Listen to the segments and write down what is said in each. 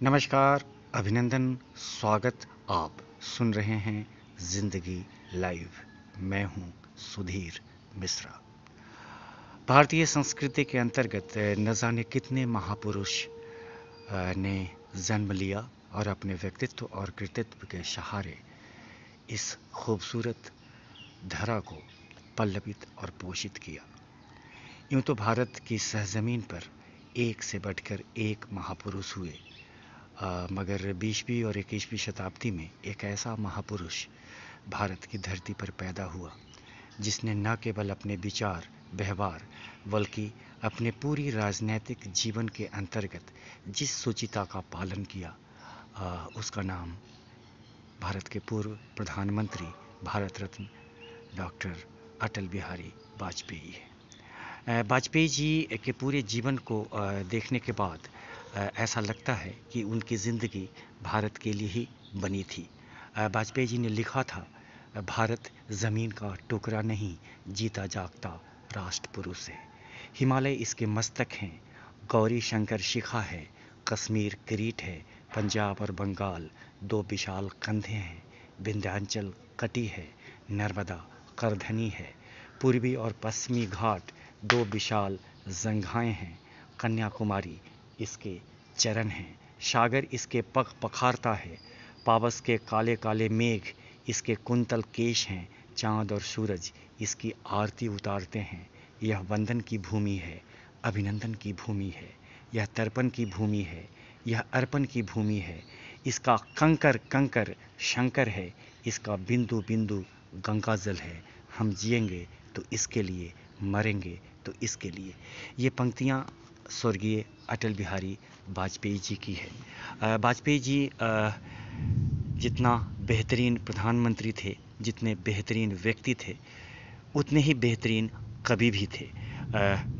नमस्कार, अभिनंदन, स्वागत। आप सुन रहे हैं जिंदगी लाइव। मैं हूं सुधीर मिश्रा। भारतीय संस्कृति के अंतर्गत न जाने कितने महापुरुष ने जन्म लिया और अपने व्यक्तित्व और कृतित्व के सहारे इस खूबसूरत धरा को पल्लवित और पोषित किया। यूं तो भारत की सरजमीन पर एक से बढ़कर एक महापुरुष हुए, मगर 20वीं और 21वीं शताब्दी में एक ऐसा महापुरुष भारत की धरती पर पैदा हुआ जिसने न केवल अपने विचार व्यवहार बल्कि अपने पूरी राजनीतिक जीवन के अंतर्गत जिस सूचिता का पालन किया, उसका नाम भारत के पूर्व प्रधानमंत्री भारत रत्न डॉक्टर अटल बिहारी वाजपेयी है। वाजपेयी जी के पूरे जीवन को देखने के बाद ऐसा लगता है कि उनकी ज़िंदगी भारत के लिए ही बनी थी। वाजपेयी जी ने लिखा था, भारत ज़मीन का टुकड़ा नहीं, जीता जागता राष्ट्र पुरुष है। हिमालय इसके मस्तक हैं, गौरी शंकर शिखा है, कश्मीर किरीट है, पंजाब और बंगाल दो विशाल कंधे हैं, विंध्याचल कटी है, नर्मदा करधनी है, पूर्वी और पश्चिमी घाट दो विशाल जंघाएं हैं, कन्याकुमारी इसके चरण हैं, सागर इसके पग पखारता है, पावस के काले काले मेघ इसके कुंतल केश हैं, चांद और सूरज इसकी आरती उतारते हैं। यह वंदन की भूमि है, अभिनंदन की भूमि है, यह तर्पण की भूमि है, यह अर्पण की भूमि है। इसका कंकर कंकर शंकर है, इसका बिंदु बिंदु गंगा जल है। हम जिएंगे तो इसके लिए, मरेंगे तो इसके लिए। ये पंक्तियाँ स्वर्गीय अटल बिहारी वाजपेयी जी की है। वाजपेयी जी जितना बेहतरीन प्रधानमंत्री थे, जितने बेहतरीन व्यक्ति थे, उतने ही बेहतरीन कवि भी थे।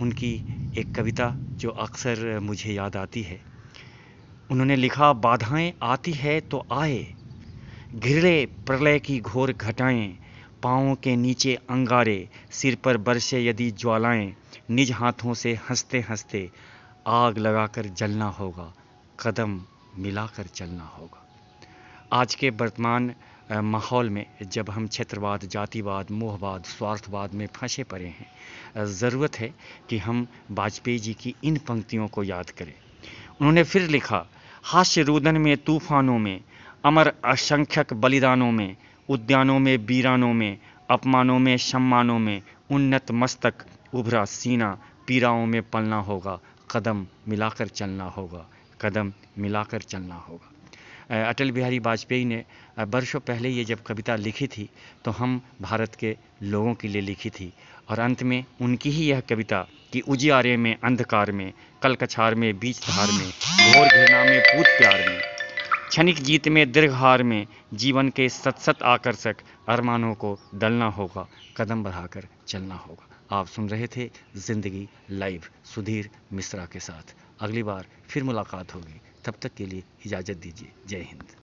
उनकी एक कविता जो अक्सर मुझे याद आती है, उन्होंने लिखा, बाधाएं आती है तो आए, घिरे प्रलय की घोर घटाएं, पाँवों के नीचे अंगारे, सिर पर बरसे यदि ज्वालाएं, निज हाथों से हंसते हंसते आग लगाकर जलना होगा, कदम मिलाकर चलना होगा। आज के वर्तमान माहौल में जब हम क्षेत्रवाद, जातिवाद, मोहवाद, स्वार्थवाद में फंसे पड़े हैं, ज़रूरत है कि हम वाजपेयी जी की इन पंक्तियों को याद करें। उन्होंने फिर लिखा, हास्य रुदन में तूफानों में, अमर असंख्यक बलिदानों में, उद्यानों में वीरानों में, अपमानों में सम्मानों में, उन्नत मस्तक उभरा सीना, पीड़ाओं में पलना होगा, कदम मिलाकर चलना होगा, कदम मिलाकर चलना होगा। अटल बिहारी वाजपेयी ने वर्षों पहले ये जब कविता लिखी थी तो हम भारत के लोगों के लिए लिखी थी, और अंत में उनकी ही यह कविता कि उजियारे में अंधकार में, कलकछार में बीच धार में, घोर घृणा में पूत प्यार में, क्षणिक जीत में दीर्घहार में, जीवन के सत सत आकर्षक अरमानों को दलना होगा, कदम बढ़ाकर चलना होगा। आप सुन रहे थे जिंदगी लाइव सुधीर मिश्रा के साथ। अगली बार फिर मुलाकात होगी, तब तक के लिए इजाज़त दीजिए। जय हिंद।